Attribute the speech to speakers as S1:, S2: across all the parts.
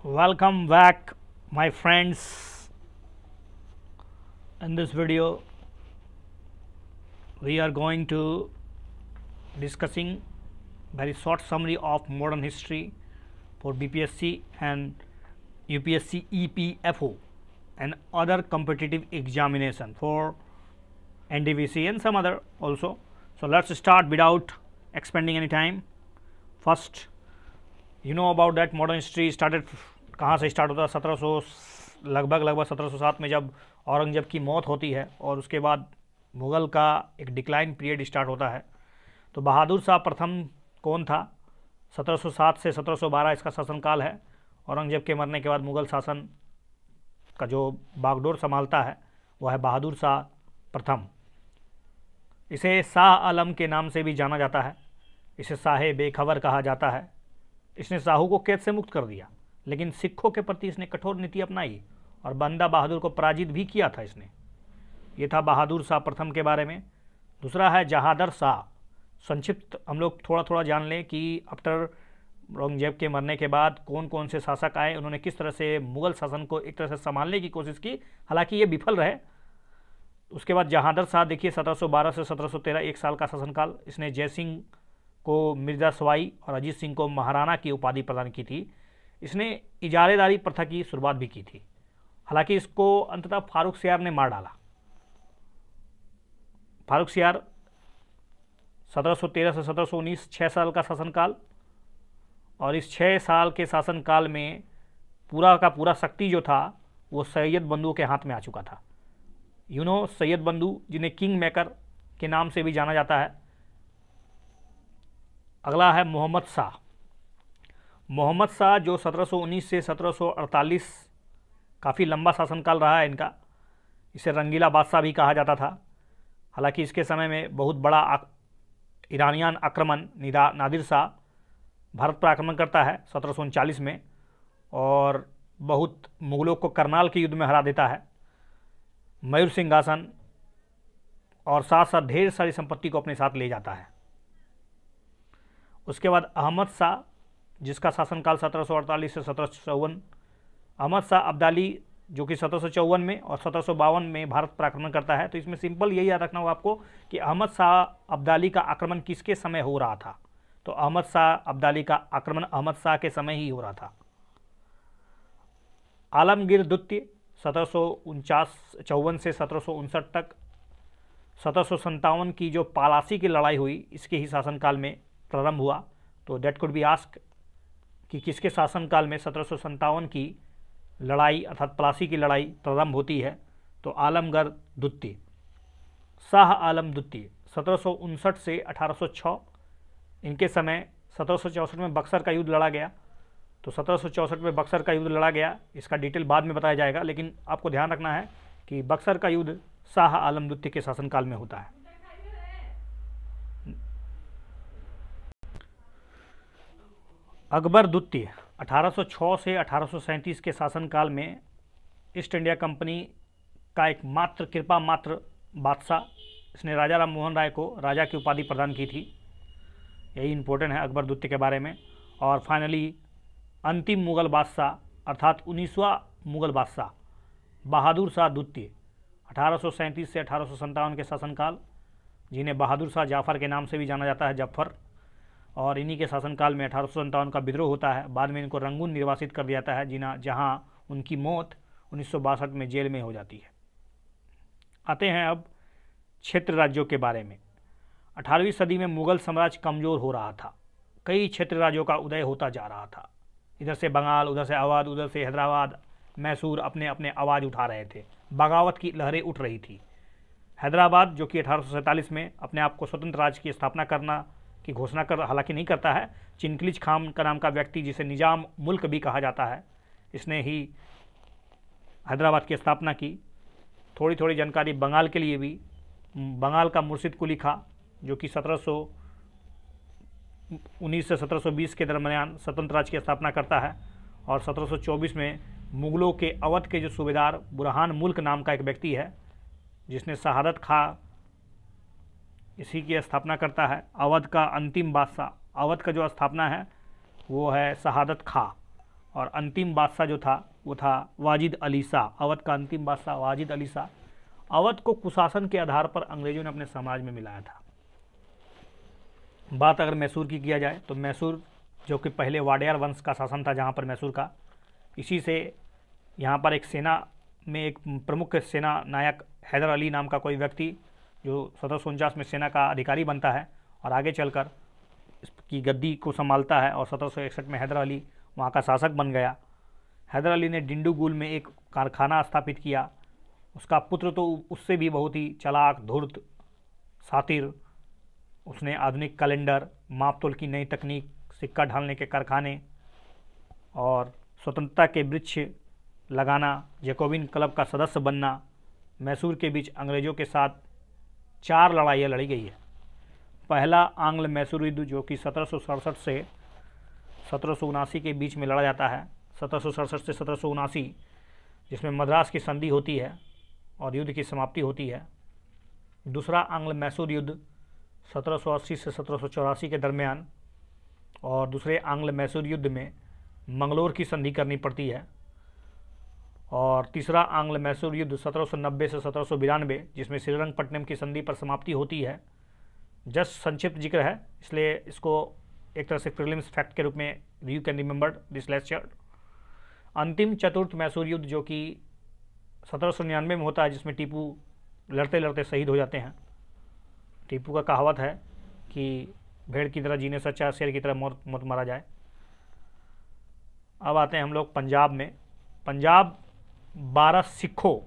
S1: Welcome back, my friends. In this video we are going to discussing very short summary of modern history for BPSC and UPSC EPFO and other competitive examination for NDVC and some other also. So let's start without expending any time. First, you know about that modern history started कहाँ से start होता है 1700 लगभग 1707 में जब औरंगजेब की मौत होती है और उसके बाद मुग़ल का एक डिक्लाइन पीरियड स्टार्ट होता है। तो बहादुर शाह प्रथम कौन था? 1707 से 1712 इसका शासनकाल है। औरंगजेब के मरने के बाद मुग़ल शासन का जो बागडोर संभालता है वह है बहादुर शाह प्रथम। इसे शाह आलम के नाम से भी जाना जाता है। इसे शाह बेखबर कहा जाता है। इसने शाहू को कैद से मुक्त कर दिया, लेकिन सिखों के प्रति इसने कठोर नीति अपनाई और बंदा बहादुर को पराजित भी किया था इसने। ये था बहादुर शाह प्रथम के बारे में। दूसरा है जहादर शाह। संक्षिप्त हम लोग थोड़ा थोड़ा जान लें कि आफ्टर औरंगजेब के मरने के बाद कौन कौन से शासक आए, उन्होंने किस तरह से मुग़ल शासन को एक तरह से संभालने की कोशिश की, हालांकि ये विफल रहे। उसके बाद जहादर शाह देखिए 1712 से 1713 एक साल का शासनकाल। इसने जयसिंह को मिर्ज़ा सवाई और अजीत सिंह को महाराणा की उपाधि प्रदान की थी। इसने इजारेदारी प्रथा की शुरुआत भी की थी, हालांकि इसको अंततः फारूक सियार ने मार डाला। फारूक सियार 1713 से 1719 6 साल का शासनकाल, और इस 6 साल के शासनकाल में पूरा का पूरा शक्ति जो था वो सैयद बंधु के हाथ में आ चुका था। सैयद बंधु जिन्हें किंग मेकर के नाम से भी जाना जाता है। अगला है मोहम्मद शाह। मोहम्मद शाह जो 1719 से 1748 काफ़ी लंबा शासनकाल रहा है इनका। इसे रंगीला बादशाह भी कहा जाता था। हालांकि इसके समय में बहुत बड़ा ईरानियन आक्रमण नादिर शाह भारत पर आक्रमण करता है 1739 में, और बहुत मुग़लों को करनाल के युद्ध में हरा देता है। मयूर सिंहासन और साथ साथ ढेर सारी संपत्ति को अपने साथ ले जाता है। उसके बाद अहमद शाह, जिसका शासनकाल 1748 से 1754। अहमद शाह अब्दाली जो कि 1754 में और 1752 में भारत पर आक्रमण करता है। तो इसमें सिंपल यही याद रखना होगा आपको कि अहमद शाह अब्दाली का आक्रमण किसके समय हो रहा था। तो अहमद शाह अब्दाली का आक्रमण अहमद शाह के समय ही हो रहा था। आलमगीर द्वितीय 1754 से 1759 तक। 1757 की जो पलासी की लड़ाई हुई इसके ही शासनकाल में प्रारंभ हुआ। तो दैट कुड बी आस्क कि किसके शासनकाल में 1757 की लड़ाई अर्थात पलासी की लड़ाई प्रारंभ होती है। तो आलमगीर द्वितीय, शाह आलम द्वितीय 1759 से 1806। इनके समय 1764 में बक्सर का युद्ध लड़ा गया। तो 1764 में बक्सर का युद्ध लड़ा गया, इसका डिटेल बाद में बताया जाएगा, लेकिन आपको ध्यान रखना है कि बक्सर का युद्ध शाह आलम द्वितीय के शासनकाल में होता है। अकबर द्वितीय 1806 से 1837 के शासनकाल में ईस्ट इंडिया कंपनी का एक मात्र कृपा मात्र बादशाह, इसने राजा राम मोहन राय को राजा की उपाधि प्रदान की थी। यही इम्पोर्टेंट है अकबर द्वितीय के बारे में। और फाइनली अंतिम मुग़ल बादशाह अर्थात 19वां मुग़ल बादशाह बहादुर शाह द्वितीय 1837 से 1857 के शासनकाल, जिन्हें बहादुर शाह जाफ़र के नाम से भी जाना जाता है, जफ़र। और इन्हीं के शासनकाल में 1857 का विद्रोह होता है। बाद में इनको रंगून निर्वासित कर दिया जाता है, जहां उनकी मौत 1962 में जेल में हो जाती है। आते हैं अब क्षेत्र राज्यों के बारे में। 18वीं सदी में मुग़ल साम्राज्य कमज़ोर हो रहा था। कई क्षेत्र राज्यों का उदय होता जा रहा था। इधर से बंगाल, उधर से अवध, उधर से हैदराबाद, मैसूर अपने अपने आवाज़ उठा रहे थे। बगावत की लहरें उठ रही थी। हैदराबाद जो कि 1847 में अपने आप को स्वतंत्र राज्य की स्थापना करना की घोषणा कर हालांकि नहीं करता है। चिनकलिज खान का नाम का व्यक्ति, जिसे निजाम मुल्क भी कहा जाता है, इसने ही हैदराबाद की स्थापना की। थोड़ी थोड़ी जानकारी बंगाल के लिए भी। बंगाल का मुर्शिद कुली खां जो कि 1719 से 1720 के दरमियान स्वतंत्र राज्य की स्थापना करता है, और 1724 में मुग़लों के अवध के जो सूबेदार बुरहान मुल्क नाम का एक व्यक्ति है, जिसने शहादत खां इसी की स्थापना करता है। अवध का अंतिम बादशाह, अवध का जो स्थापना है वो है शहादत खां। और अंतिम बादशाह जो था वो था वाजिद अली शाह। अवध का अंतिम बादशाह वाजिद अली शाह। अवध को कुशासन के आधार पर अंग्रेजों ने अपने समाज में मिलाया था। बात अगर मैसूर की किया जाए तो मैसूर जो कि पहले वाडियार वंश का शासन था जहाँ पर मैसूर का, इसी से यहाँ पर एक सेना में एक प्रमुख सेना नायक हैदर अली नाम का कोई व्यक्ति जो 1749 में सेना का अधिकारी बनता है और आगे चलकर इसकी गद्दी को संभालता है और 1761 में हैदर अली वहाँ का शासक बन गया। हैदर अली ने डिंडुगुल में एक कारखाना स्थापित किया। उसका पुत्र तो उससे भी बहुत ही चालाक, धूर्त, शातिर। उसने आधुनिक कैलेंडर, मापतोल की नई तकनीक, सिक्का ढालने के कारखाने और स्वतंत्रता के वृक्ष लगाना, जैकोबिन क्लब का सदस्य बनना। मैसूर के बीच अंग्रेजों के साथ 4 लड़ाइयाँ लड़ी गई है। पहला आंग्ल मैसूर युद्ध जो कि 1767 से 1779 के बीच में लड़ा जाता है, 1767 से 1779, जिसमें मद्रास की संधि होती है और युद्ध की समाप्ति होती है। दूसरा आंग्ल मैसूर युद्ध 1780 से 1784 के दरमियान, और दूसरे आंग्ल मैसूर युद्ध में मंगलोर की संधि करनी पड़ती है। और तीसरा आंग्ल मैसूर युद्ध 1790 से 1792, जिसमें श्रीरंगपट्टनम की संधि पर समाप्ति होती है। जस्ट संक्षिप्त जिक्र है, इसलिए इसको एक तरह से प्रीलिम्स फैक्ट के रूप में you can remember this lecture. अंतिम चतुर्थ मैसूर युद्ध जो कि 1799 में होता है, जिसमें टीपू लड़ते लड़ते शहीद हो जाते हैं। टीपू का कहावत है कि भेड़ की तरह जीने से अच्छा शेर की तरह मौत मारा जाए। अब आते हैं हम लोग पंजाब में। पंजाब 12 सिखों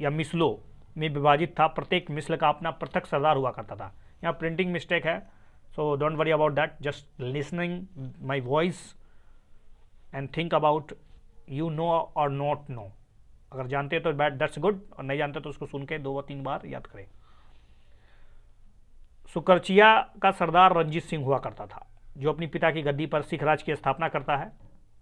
S1: या मिसलों में विभाजित था। प्रत्येक मिसल का अपना पृथक सरदार हुआ करता था। यहाँ प्रिंटिंग मिस्टेक है, so don't worry about that, just listening my voice and think about you know और नॉट नो। अगर जानते हैं तो दैट्स गुड, और नहीं जानते तो उसको सुन के 2-3 बार याद करें। सुकरचिया का सरदार रंजीत सिंह हुआ करता था, जो अपनी पिता की गद्दी पर सिख राज की स्थापना करता है।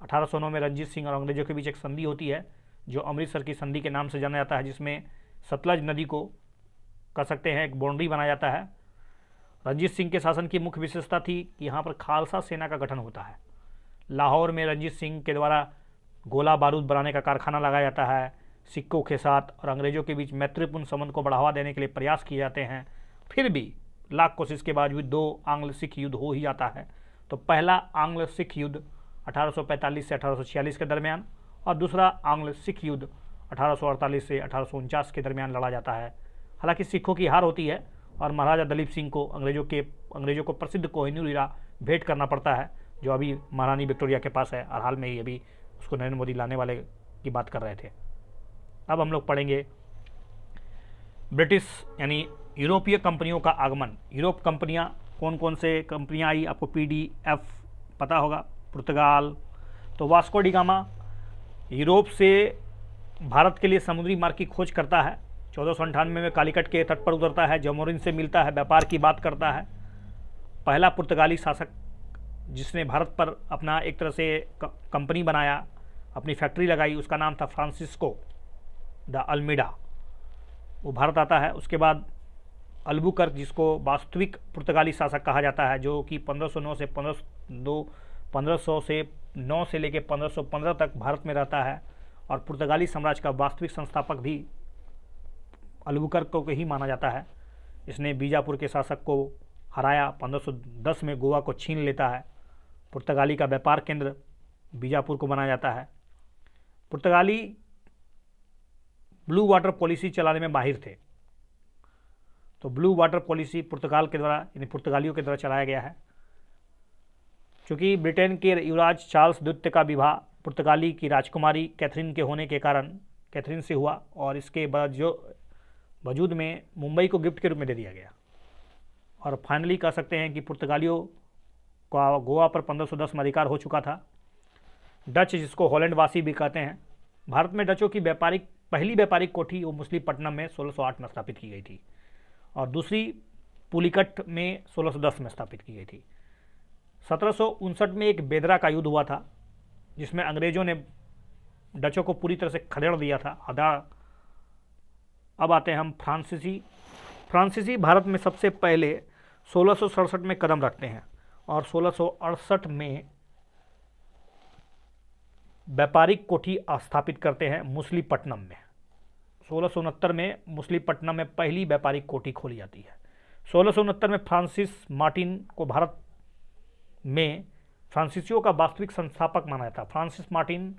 S1: 1809 में रंजीत सिंह और अंग्रेजों के बीच एक संधि होती है जो अमृतसर की संधि के नाम से जाना जाता है, जिसमें सतलज नदी को कह सकते हैं एक बाउंड्री बनाया जाता है। रंजीत सिंह के शासन की मुख्य विशेषता थी कि यहाँ पर खालसा सेना का गठन होता है। लाहौर में रंजीत सिंह के द्वारा गोला बारूद बनाने का कारखाना लगाया जाता है। सिखों के साथ और अंग्रेजों के बीच मैत्रीपूर्ण संबंध को बढ़ावा देने के लिए प्रयास किए जाते हैं। फिर भी लाख कोशिश के बावजूद 2 आंग्ल सिख युद्ध हो ही जाता है। तो पहला आंग्ल सिख युद्ध 1845 से 1846 के दरमियान, और दूसरा आंग्ल सिख युद्ध 1848 से 1849 के दरमियान लड़ा जाता है। हालांकि सिखों की हार होती है और महाराजा दलीप सिंह को अंग्रेजों को प्रसिद्ध कोहिनूर हीरा भेंट करना पड़ता है, जो अभी महारानी विक्टोरिया के पास है, और हाल में ही अभी उसको नरेंद्र मोदी लाने वाले की बात कर रहे थे। अब हम लोग पढ़ेंगे ब्रिटिश यानी यूरोपीय कंपनियों का आगमन। यूरोप कंपनियां कौन कौन से कंपनियां आई, आपको PDF पता होगा। पुर्तगाल, तो वास्को डी गामा यूरोप से भारत के लिए समुद्री मार्ग की खोज करता है। 1498 में कालीकट के तट पर उतरता है, जमोरिन से मिलता है, व्यापार की बात करता है। पहला पुर्तगाली शासक जिसने भारत पर अपना एक तरह से कंपनी बनाया, अपनी फैक्ट्री लगाई, उसका नाम था फ्रांसिस्को द अल्मीडा, वो भारत आता है। उसके बाद अल्बुकर्क, जिसको वास्तविक पुर्तगाली शासक कहा जाता है, जो कि 1509 से लेकर 1515 तक भारत में रहता है, और पुर्तगाली साम्राज्य का वास्तविक संस्थापक भी अल्बुकर्क को ही माना जाता है। इसने बीजापुर के शासक को हराया, 1510 में गोवा को छीन लेता है। पुर्तगाली का व्यापार केंद्र बीजापुर को बनाया जाता है। पुर्तगाली ब्लू वाटर पॉलिसी चलाने में माहिर थे, तो ब्लू वाटर पॉलिसी पुर्तगाल के द्वारा यानी पुर्तगालियों के द्वारा चलाया गया है। क्योंकि ब्रिटेन के युवराज चार्ल्स द्वितीय का विवाह पुर्तगाली की राजकुमारी कैथरीन के होने के कारण कैथरीन से हुआ, और इसके वजूद में मुंबई को गिफ्ट के रूप में दे दिया गया। और फाइनली कह सकते हैं कि पुर्तगालियों का गोवा पर 1510 में अधिकार हो चुका था। डच, जिसको हॉलैंड वासी भी कहते हैं, भारत में डचों की पहली व्यापारिक कोठी वो मुसलीपट्टनम में 1608 में स्थापित की गई थी, और दूसरी पुलिकट में 1610 में स्थापित की गई थी। 1759 में एक बेदरा का युद्ध हुआ था, जिसमें अंग्रेजों ने डचों को पूरी तरह से खदेड़ दिया था। अब आते हैं हम फ्रांसीसी भारत में सबसे पहले 1667 में कदम रखते हैं, और 1668 में व्यापारिक कोठी स्थापित करते हैं मुसलीपट्टनम में। 1669 में मुसलीपट्टनम में पहली व्यापारिक कोठी खोली जाती है। 1669 में फ्रांसिस मार्टिन को भारत में फ्रांसीसियों का वास्तविक संस्थापक माना जाता है। फ्रांसिस मार्टिन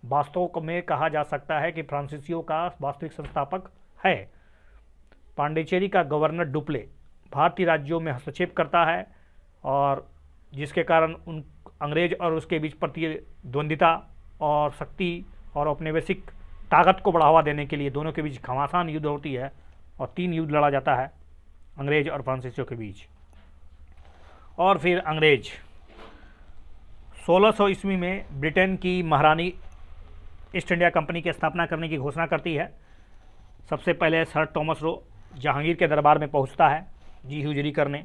S1: वास्तव में कहा जा सकता है कि फ्रांसीसियों का वास्तविक संस्थापक है। पांडिचेरी का गवर्नर डुप्ले भारतीय राज्यों में हस्तक्षेप करता है और जिसके कारण उन अंग्रेज और उसके बीच प्रतिद्वंदिता और शक्ति और औपनिवेशिक ताकत को बढ़ावा देने के लिए दोनों के बीच घमासान युद्ध होती है और 3 युद्ध लड़ा जाता है अंग्रेज और फ्रांसीसियों के बीच। और फिर अंग्रेज 1600 ईस्वी में ब्रिटेन की महारानी ईस्ट इंडिया कंपनी की स्थापना करने की घोषणा करती है। सबसे पहले सर थॉमस रो जहांगीर के दरबार में पहुंचता है जी हुजूरी करने,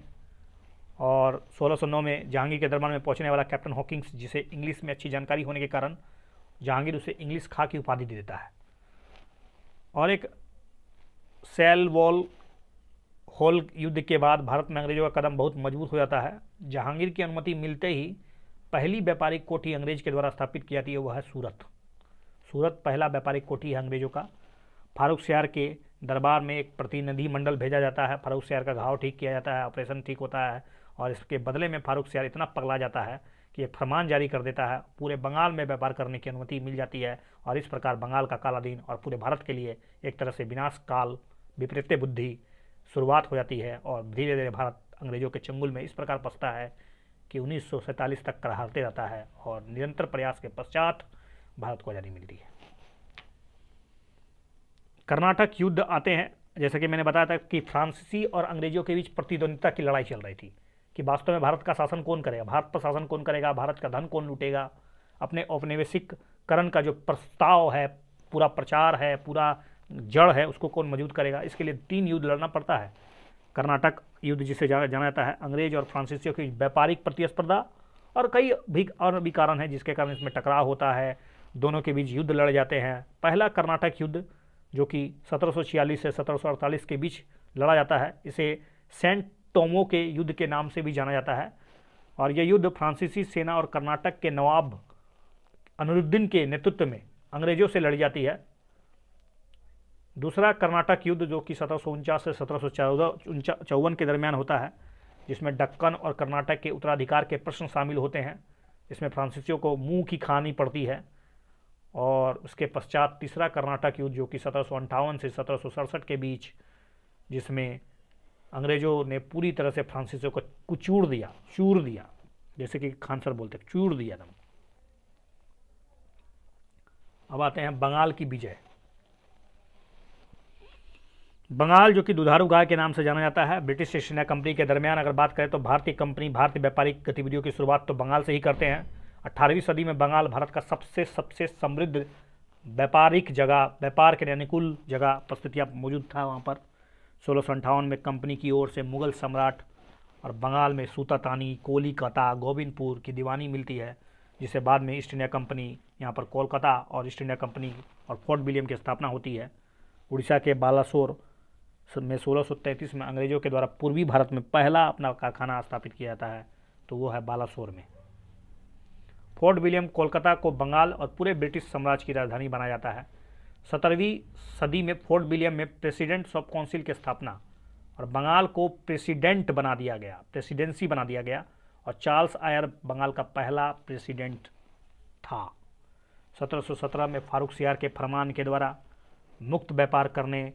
S1: और 1609 में जहांगीर के दरबार में पहुंचने वाला कैप्टन हॉकिंस, जिसे इंग्लिश में अच्छी जानकारी होने के कारण जहांगीर उसे इंग्लिश खां की उपाधि दे देता है। और एक सेल वॉल होल युद्ध के बाद भारत में अंग्रेजों का कदम बहुत मजबूत हो जाता है। जहांगीर की अनुमति मिलते ही पहली व्यापारिक कोठी अंग्रेज के द्वारा स्थापित की जाती है, वह है सूरत। सूरत पहला व्यापारिक कोठी है अंग्रेजों का। फारूक सियार के दरबार में एक प्रतिनिधि मंडल भेजा जाता है, फारूक सियार का घाव ठीक किया जाता है, ऑपरेशन ठीक होता है, और इसके बदले में फारूक सियार इतना पगला जाता है कि एक फरमान जारी कर देता है, पूरे बंगाल में व्यापार करने की अनुमति मिल जाती है। और इस प्रकार बंगाल का काला दिन और पूरे भारत के लिए एक तरह से विनाश काल विपरीत बुद्धि शुरुआत हो जाती है, और धीरे धीरे भारत अंग्रेजों के चंगुल में इस प्रकार फंसता है कि 1947 तक करहाते रहता है, और निरंतर प्रयास के पश्चात भारत को आज़ादी मिलती है। कर्नाटक युद्ध आते हैं। जैसे कि मैंने बताया था कि फ्रांसीसी और अंग्रेजों के बीच प्रतिद्वंदिता की लड़ाई चल रही थी कि वास्तव में भारत का शासन कौन करेगा, भारत पर शासन कौन करेगा, भारत का धन कौन लूटेगा, अपने औपनिवेशिकरण का जो प्रस्ताव है, पूरा प्रचार है, पूरा जड़ है, उसको कौन मजबूत करेगा। इसके लिए 3 युद्ध लड़ना पड़ता है। कर्नाटक युद्ध जिसे जाना जाता है, अंग्रेज और फ्रांसीसियों की व्यापारिक प्रतिस्पर्धा, और कई भी कारण है जिसके कारण इसमें टकराव होता है, दोनों के बीच युद्ध लड़े जाते हैं। पहला कर्नाटक युद्ध जो कि 1746 से 1748 के बीच लड़ा जाता है, इसे सेंट टोमो के युद्ध के नाम से भी जाना जाता है, और यह युद्ध फ्रांसीसी सेना और कर्नाटक के नवाब अनिरुद्दीन के नेतृत्व में अंग्रेजों से लड़ी जाती है। दूसरा कर्नाटक युद्ध जो कि 1749 से 1754 के दरमियान होता है, जिसमें दक्कन और कर्नाटक के उत्तराधिकार के प्रश्न शामिल होते हैं। इसमें फ्रांसीसियों को मुंह की खानी पड़ती है। और उसके पश्चात तीसरा कर्नाटक युद्ध जो कि 1758 से 1767 के बीच, जिसमें अंग्रेजों ने पूरी तरह से फ्रांसीसियों को कुचूर दिया, चूर दिया, जैसे कि खान सर बोलते चूर दिया दम। अब आते हैं बंगाल की विजय। बंगाल जो कि दुधारू गाय के नाम से जाना जाता है, ब्रिटिश ईस्ट इंडिया कंपनी के दरमियान अगर बात करें तो भारतीय व्यापारिक गतिविधियों की शुरुआत तो बंगाल से ही करते हैं। 18वीं सदी में बंगाल भारत का सबसे समृद्ध व्यापारिक जगह, व्यापार के अनुकूल जगह परिस्थितियाँ मौजूद था वहाँ पर। 1658 में कंपनी की ओर से मुगल सम्राट और बंगाल में सूतातानी, कोलिकता, गोविंदपुर की दीवानी मिलती है, जिसे बाद में ईस्ट इंडिया कंपनी यहाँ पर कोलकाता और ईस्ट इंडिया कंपनी और फोर्ट विलियम की स्थापना होती है। उड़ीसा के बालासोर में 1633 में अंग्रेजों के द्वारा पूर्वी भारत में पहला अपना कारखाना स्थापित किया जाता है, तो वो है बालासोर में। फोर्ट विलियम कोलकाता को बंगाल और पूरे ब्रिटिश साम्राज्य की राजधानी बनाया जाता है। 17वीं सदी में फोर्ट विलियम में प्रेसिडेंट्स ऑफ काउंसिल की स्थापना और बंगाल को प्रेसिडेंसी बना दिया गया, और चार्ल्स आयर बंगाल का पहला प्रेसिडेंट था। 1717 में फारूक सियार के फरमान के द्वारा मुक्त व्यापार करने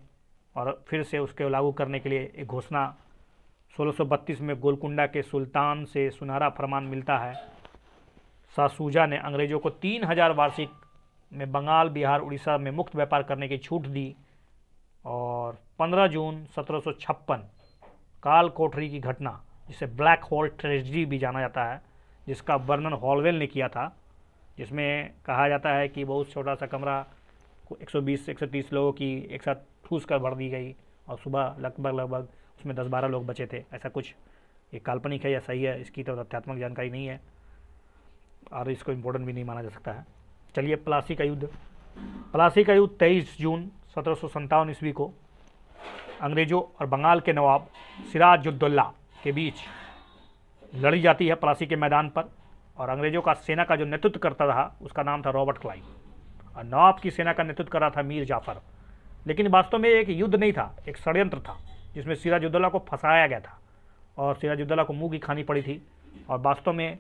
S1: और फिर से उसके लागू करने के लिए एक घोषणा 1632 में गोलकुंडा के सुल्तान से सुनहरा फरमान मिलता है। शाह शुजा ने अंग्रेजों को 3000 वार्षिक में बंगाल, बिहार, उड़ीसा में मुक्त व्यापार करने की छूट दी। और 15 जून 1756 काल कोठरी की घटना, जिसे ब्लैक होल ट्रेजेडी भी जाना जाता है, जिसका वर्णन हॉलवेल ने किया था, जिसमें कहा जाता है कि बहुत छोटा सा कमरा को 120 से 130 लोगों की एक साथ ठूस कर भर दी गई, और सुबह लगभग उसमें 10-12 लोग बचे थे। ऐसा कुछ ये काल्पनिक है या सही है, इसकी तो तथ्यात्मक जानकारी नहीं है और इसको इम्पोर्टेंट भी नहीं माना जा सकता है। चलिए, प्लासी का युद्ध 23 जून 1757 ईस्वी को अंग्रेजों और बंगाल के नवाब सिराजुद्दौला के बीच लड़ी जाती है प्लासी के मैदान पर। और अंग्रेजों का सेना का जो नेतृत्व करता रहा उसका नाम था रॉबर्ट क्लाइव, और नवाब की सेना का नेतृत्व कर रहा था मीर जाफ़र। लेकिन वास्तव में एक युद्ध नहीं था, एक षड्यंत्र था जिसमें सिराजुद्दौला को फंसाया गया था और सिराजुद्दौला को मुंह की खानी पड़ी थी। और वास्तव में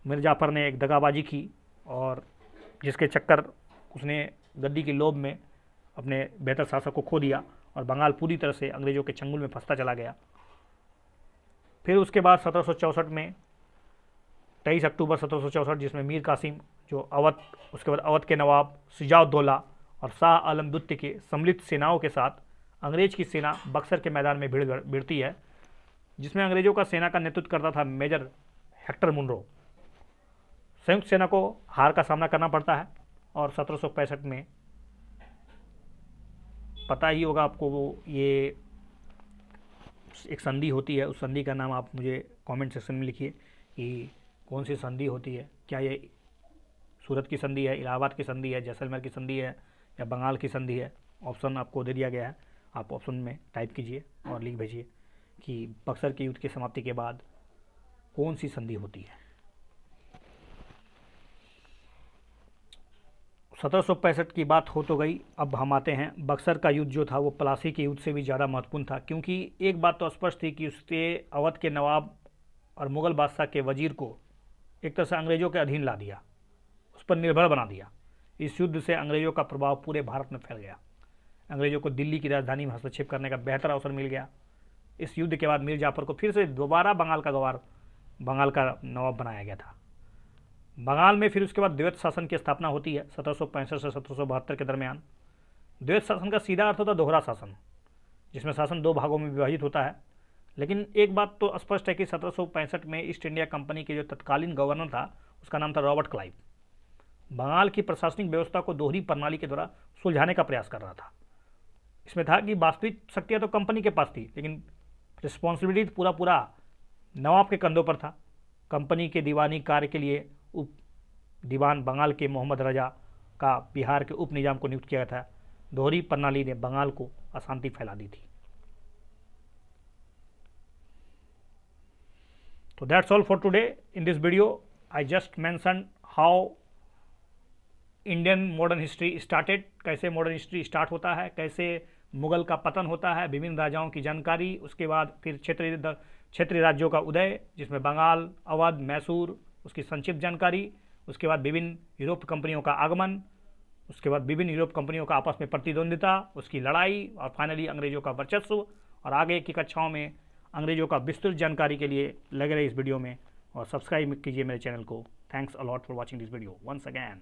S1: मीर जाफ़र ने एक दगाबाजी की और जिसके चक्कर उसने गद्दी के लोभ में अपने बेहतर शासक को खो दिया और बंगाल पूरी तरह से अंग्रेज़ों के चंगुल में फंसता चला गया। फिर उसके बाद 1764 में 23 अक्टूबर 1764 जिसमें मीर कासिम जो अवध, उसके बाद अवध के नवाब शुजा-उद-दौला और शाह आलम द्वितीय के सम्मिलित सेनाओं के साथ अंग्रेज की सेना बक्सर के मैदान में भिड़ती है, जिसमें अंग्रेजों का सेना का नेतृत्व करता था मेजर हेक्टर मुनरो। संयुक्त सेना को हार का सामना करना पड़ता है और 1765 में पता ही होगा आपको, वो ये एक संधि होती है, उस संधि का नाम आप मुझे कमेंट सेक्शन में लिखिए कि कौन सी संधि होती है। क्या ये सूरत की संधि है, इलाहाबाद की संधि है, जैसलमेर की संधि है या बंगाल की संधि है? ऑप्शन आपको दे दिया गया है, आप ऑप्शन में टाइप कीजिए और लिख भेजिए कि बक्सर के युद्ध की समाप्ति के बाद कौन सी संधि होती है। 1765 की बात हो तो गई, अब हम आते हैं बक्सर का युद्ध जो था वो प्लासी के युद्ध से भी ज़्यादा महत्वपूर्ण था, क्योंकि एक बात तो स्पष्ट थी कि उसके अवध के नवाब और मुग़ल बादशाह के वजीर को एक तरह से अंग्रेज़ों के अधीन ला दिया, उस पर निर्भर बना दिया। इस युद्ध से अंग्रेज़ों का प्रभाव पूरे भारत में फैल गया, अंग्रेज़ों को दिल्ली की राजधानी में हस्तक्षेप करने का बेहतर अवसर मिल गया। इस युद्ध के बाद मीर जाफ़र को फिर से दोबारा बंगाल का नवाब बनाया गया था। बंगाल में फिर उसके बाद द्वैत शासन की स्थापना होती है 1765 से 1772 के दरमियान। द्वैत शासन का सीधा अर्थ होता है दोहरा शासन, जिसमें शासन दो भागों में विभाजित होता है। लेकिन एक बात तो स्पष्ट है कि 1765 में ईस्ट इंडिया कंपनी के जो तत्कालीन गवर्नर था उसका नाम था रॉबर्ट क्लाइव, बंगाल की प्रशासनिक व्यवस्था को दोहरी प्रणाली के द्वारा सुलझाने का प्रयास कर रहा था। इसमें था कि वास्तविक शक्तियाँ तो कंपनी के पास थी, लेकिन रिस्पॉन्सिबिलिटी पूरा नवाब के कंधों पर था। कंपनी के दीवानी कार्य के लिए उप दीवान बंगाल के मोहम्मद रजा का बिहार के उप निजाम को नियुक्त किया गया था। दोहरी प्रणाली ने बंगाल को अशांति फैला दी थी। तो that's all for today. In this video I just mention how Indian modern history started, कैसे मॉडर्न हिस्ट्री स्टार्ट होता है, कैसे मुगल का पतन होता है, विभिन्न राजाओं की जानकारी, उसके बाद फिर क्षेत्रीय राज्यों का उदय जिसमें बंगाल, अवध, मैसूर, उसकी संक्षिप्त जानकारी, उसके बाद विभिन्न यूरोप कंपनियों का आगमन, उसके बाद विभिन्न यूरोप कंपनियों का आपस में प्रतिद्वंदिता, उसकी लड़ाई और फाइनली अंग्रेजों का वर्चस्व। और आगे की कक्षाओं में अंग्रेजों का विस्तृत जानकारी के लिए लगे रहे इस वीडियो में और सब्सक्राइब कीजिए मेरे चैनल को। Thanks a lot for watching this video once again.